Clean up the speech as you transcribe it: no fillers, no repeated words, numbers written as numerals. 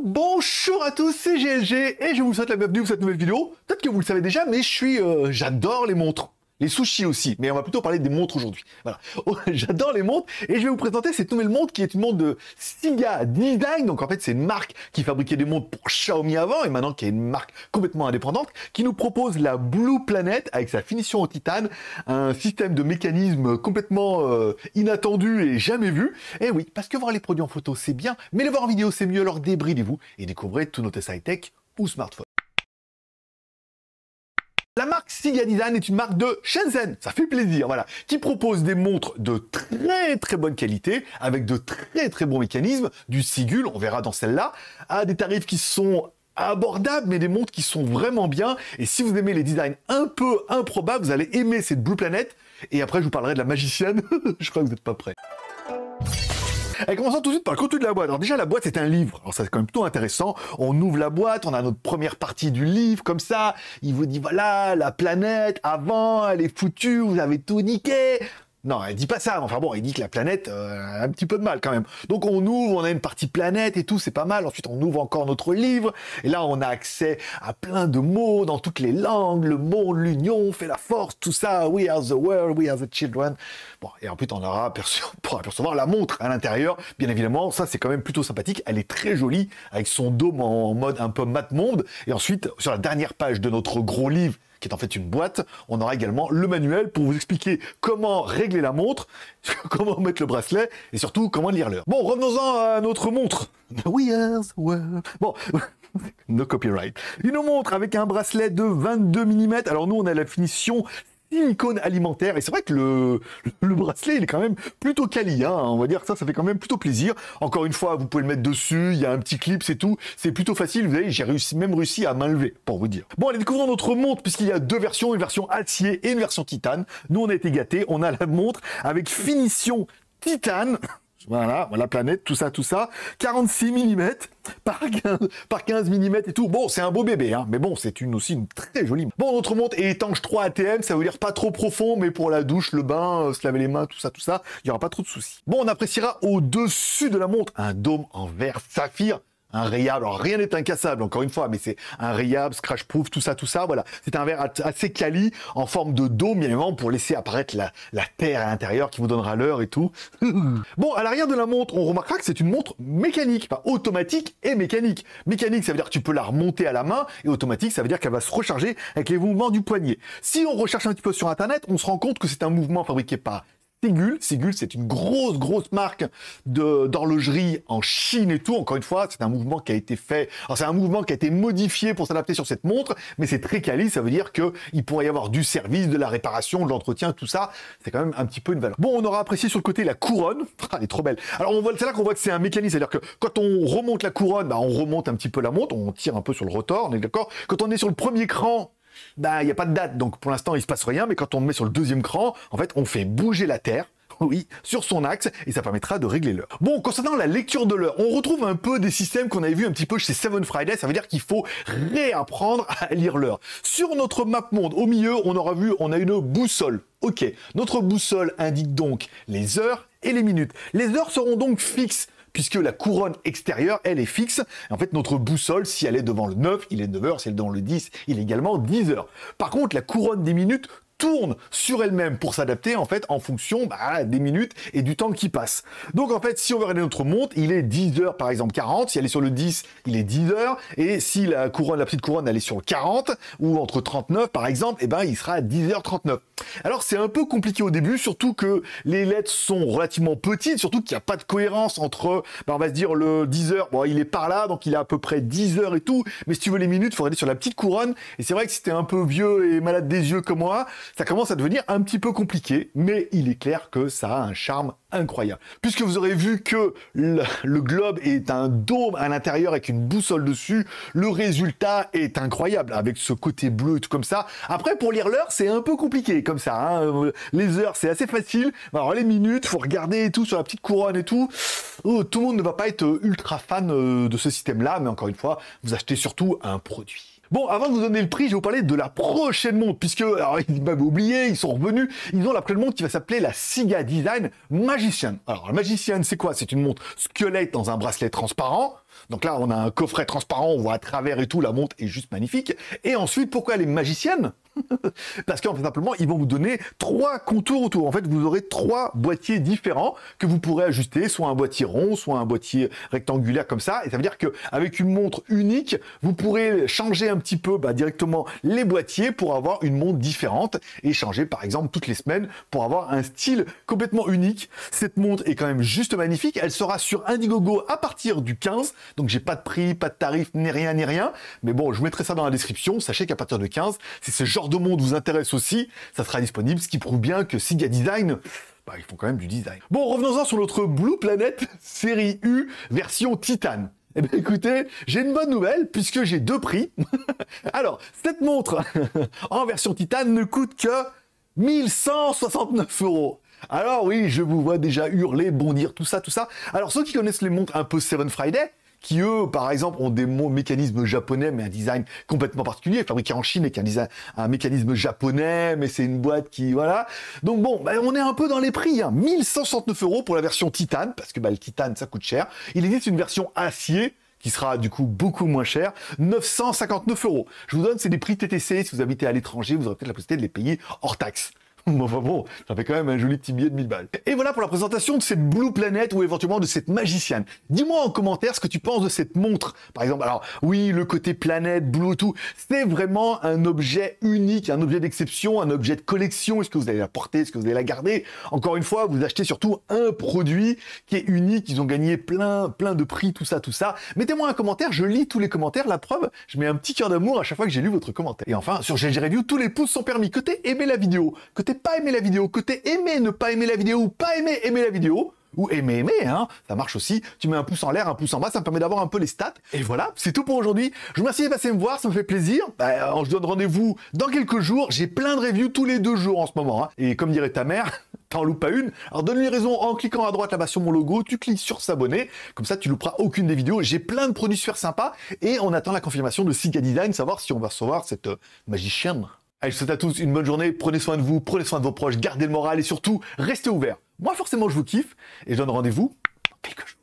Bonjour à tous, c'est GLG et je vous souhaite la bienvenue pour cette nouvelle vidéo. Peut-être que vous le savez déjà, mais j'adore les montres. Les sushis aussi, mais on va plutôt parler des montres aujourd'hui. Voilà, j'adore les montres et je vais vous présenter cette nouvelle montre qui est une montre de Siga Design. Donc en fait, c'est une marque qui fabriquait des montres pour Xiaomi avant et maintenant qui est une marque complètement indépendante qui nous propose la Blue Planet avec sa finition en titane, un système de mécanisme complètement inattendu et jamais vu. Et oui, parce que voir les produits en photo c'est bien, mais les voir en vidéo c'est mieux, alors débridez-vous et découvrez tous nos tests high-tech ou smartphones. La marque Siga Design est une marque de Shenzhen, ça fait plaisir, voilà, qui propose des montres de très bonne qualité, avec de très bons mécanismes, du Sigul, on verra dans celle-là, à des tarifs qui sont abordables, mais des montres qui sont vraiment bien, et si vous aimez les designs un peu improbables, vous allez aimer cette Blue Planet, et après je vous parlerai de la magicienne, je crois que vous n'êtes pas prêts. Et commençons tout de suite par le contenu de la boîte. Alors déjà, la boîte, c'est un livre. Alors ça, c'est quand même plutôt intéressant. On ouvre la boîte, on a notre première partie du livre, comme ça. Il vous dit, voilà, la planète, avant, elle est foutue, vous avez tout niqué. Non, elle dit pas ça. Enfin bon, il dit que la planète a un petit peu de mal quand même. Donc on ouvre, on a une partie planète et tout, c'est pas mal. Ensuite, on ouvre encore notre livre. Et là, on a accès à plein de mots dans toutes les langues. Le monde, l'union, fait la force, tout ça. We are the world, we are the children. Bon, et ensuite, on aura pour apercevoir la montre à l'intérieur. Bien évidemment, ça, c'est quand même plutôt sympathique. Elle est très jolie avec son dôme en mode un peu mat monde. Et ensuite, sur la dernière page de notre gros livre, qui est en fait une boîte, on aura également le manuel pour vous expliquer comment régler la montre, comment mettre le bracelet, et surtout comment lire l'heure. Bon, revenons-en à notre montre. We are the world. Bon, no copyright. Une montre avec un bracelet de 22 mm. Alors nous, on a la finition silicone alimentaire, et c'est vrai que le bracelet, il est quand même plutôt quali, hein, on va dire que ça fait quand même plutôt plaisir. Encore une fois, vous pouvez le mettre dessus, il y a un petit clip, c'est tout, c'est plutôt facile, vous voyez, j'ai même réussi à main levée, pour vous dire. Bon, allez, découvrons notre montre, puisqu'il y a deux versions, une version acier et une version titane. Nous, on a été gâtés, on a la montre avec finition titane, voilà, la planète, tout ça, 46 mm par 15 mm et tout. Bon, c'est un beau bébé, hein, mais bon, c'est aussi une très jolie. Bon, notre montre est étanche 3 ATM, ça veut dire pas trop profond, mais pour la douche, le bain, se laver les mains, tout ça, il n'y aura pas trop de soucis. Bon, on appréciera au-dessus de la montre un dôme en verre saphir, un rayable, alors rien n'est incassable encore une fois, mais c'est un rayable, scratch proof, tout ça, voilà. C'est un verre assez quali, en forme de dôme, bien évidemment, pour laisser apparaître la terre à l'intérieur qui vous donnera l'heure et tout. Bon, à l'arrière de la montre, on remarquera que c'est une montre mécanique, enfin automatique et mécanique. Mécanique, ça veut dire que tu peux la remonter à la main, et automatique, ça veut dire qu'elle va se recharger avec les mouvements du poignet. Si on recherche un petit peu sur Internet, on se rend compte que c'est un mouvement fabriqué par Sigul, c'est une grosse marque d'horlogerie en Chine et tout. Encore une fois, c'est un mouvement qui a été fait. Alors c'est un mouvement qui a été modifié pour s'adapter sur cette montre, mais c'est très quali. Ça veut dire que il pourrait y avoir du service, de la réparation, de l'entretien, tout ça. C'est quand même un petit peu une valeur. Bon, on aura apprécié sur le côté la couronne. Ah, elle est trop belle. Alors c'est là qu'on voit que c'est un mécanisme, c'est-à-dire que quand on remonte la couronne, bah, on remonte un petit peu la montre, on tire un peu sur le rotor, on est d'accord. Quand on est sur le premier cran, bah, il n'y a pas de date, donc pour l'instant il se passe rien, mais quand on met sur le deuxième cran, en fait on fait bouger la Terre, oui, sur son axe, et ça permettra de régler l'heure. Bon, concernant la lecture de l'heure, on retrouve un peu des systèmes qu'on avait vu un petit peu chez Seven Friday, ça veut dire qu'il faut réapprendre à lire l'heure. Sur notre map monde, au milieu, on a une boussole. Ok, notre boussole indique donc les heures et les minutes. Les heures seront donc fixes, puisque la couronne extérieure, elle est fixe. En fait, notre boussole, si elle est devant le 9, il est 9 heures, si elle est devant le 10, il est également 10 heures. Par contre, la couronne des minutes tourne sur elle-même pour s'adapter en fait en fonction des minutes et du temps qui passe. Donc en fait, si on veut regarder notre montre, il est 10 heures par exemple 40, si elle est sur le 10, il est 10 heures, et si la petite couronne, elle est sur le 40, ou entre 39 par exemple, et ben il sera à 10h39. Alors c'est un peu compliqué au début, surtout que les lettres sont relativement petites, surtout qu'il n'y a pas de cohérence entre, on va se dire le 10 heures, bon il est par là, donc il est à peu près 10 heures et tout, mais si tu veux les minutes, il faut regarder sur la petite couronne, et c'est vrai que si t'es un peu vieux et malade des yeux comme moi, ça commence à devenir un petit peu compliqué, mais il est clair que ça a un charme incroyable. Puisque vous aurez vu que le globe est un dôme à l'intérieur avec une boussole dessus, le résultat est incroyable, avec ce côté bleu et tout comme ça. Après, pour lire l'heure, c'est un peu compliqué comme ça, hein. Les heures, c'est assez facile. Alors les minutes, faut regarder et tout sur la petite couronne et tout. Oh, tout le monde ne va pas être ultra fan de ce système-là, mais encore une fois, vous achetez surtout un produit. Bon, avant de vous donner le prix, je vais vous parler de la prochaine montre, puisque, alors, ils m'avaient oublié, ils sont revenus, ils ont la prochaine montre qui va s'appeler la Siga Design Magician. Alors, la Magician, c'est quoi? C'est une montre squelette dans un bracelet transparent. Donc là, on a un coffret transparent, on voit à travers et tout, la montre est juste magnifique. Et ensuite, pourquoi elle est magicienne? Parce qu'en fait, simplement, ils vont vous donner 3 contours autour. En fait, vous aurez 3 boîtiers différents que vous pourrez ajuster, soit un boîtier rond, soit un boîtier rectangulaire comme ça. Et ça veut dire qu'avec une montre unique, vous pourrez changer un petit peu directement les boîtiers pour avoir une montre différente et changer, par exemple, toutes les semaines pour avoir un style complètement unique. Cette montre est quand même juste magnifique. Elle sera sur Indiegogo à partir du 15. Donc, j'ai pas de prix, pas de tarif, ni rien, ni rien. Mais bon, je vous mettrai ça dans la description. Sachez qu'à partir de 15, si ce genre de montre vous intéresse aussi, ça sera disponible, ce qui prouve bien que Siga Design, ils font quand même du design. Bon, revenons-en sur notre Blue Planet série U version Titane. Eh bien écoutez, j'ai une bonne nouvelle puisque j'ai 2 prix. Alors, cette montre en version Titane ne coûte que 1169 €. Alors oui, je vous vois déjà hurler, bondir, tout ça, tout ça. Alors ceux qui connaissent les montres un peu Seven Friday, qui eux, par exemple, ont des mécanismes japonais, mais un design complètement particulier, fabriqué en Chine, avec un mécanisme japonais, mais c'est une boîte qui, voilà. Donc bon, on est un peu dans les prix, hein. 1169 € pour la version titane, parce que le titane, ça coûte cher. Il existe une version acier, qui sera du coup beaucoup moins cher, 959 €. Je vous donne, c'est des prix TTC, si vous habitez à l'étranger, vous aurez peut-être la possibilité de les payer hors taxe. Bon, ça fait quand même un joli petit billet de 1000 balles. Et voilà pour la présentation de cette Blue Planet ou éventuellement de cette Magician. Dis-moi en commentaire ce que tu penses de cette montre. Par exemple, alors oui, le côté planète, blue, tout, c'est vraiment un objet unique, un objet d'exception, un objet de collection. Est-ce que vous allez la porter? Est-ce que vous allez la garder? Encore une fois, vous achetez surtout un produit qui est unique. Ils ont gagné plein de prix, tout ça, tout ça. Mettez-moi un commentaire, je lis tous les commentaires. La preuve, je mets un petit cœur d'amour à chaque fois que j'ai lu votre commentaire. Et enfin, sur GLG Review, tous les pouces sont permis. Côté aimer la vidéo, côté pas aimer la vidéo, côté aimer ne pas aimer la vidéo ou pas aimer la vidéo, ou aimer, hein, ça marche aussi. Tu mets un pouce en l'air, un pouce en bas, ça me permet d'avoir un peu les stats. Et voilà, c'est tout pour aujourd'hui. Je vous remercie de passer me voir, ça me fait plaisir. Je donne rendez-vous dans quelques jours. J'ai plein de reviews tous les 2 jours en ce moment. Hein. Et comme dirait ta mère, t'en loupes pas une. Alors donne-lui raison en cliquant à droite là-bas sur mon logo, tu cliques sur s'abonner. Comme ça, tu louperas aucune des vidéos. J'ai plein de produits super sympas. Et on attend la confirmation de Siga Design, savoir si on va recevoir cette magicienne. Allez, je vous souhaite à tous une bonne journée, prenez soin de vous, prenez soin de vos proches, gardez le moral et surtout, restez ouverts. Moi, forcément, je vous kiffe et je donne rendez-vous dans quelques jours.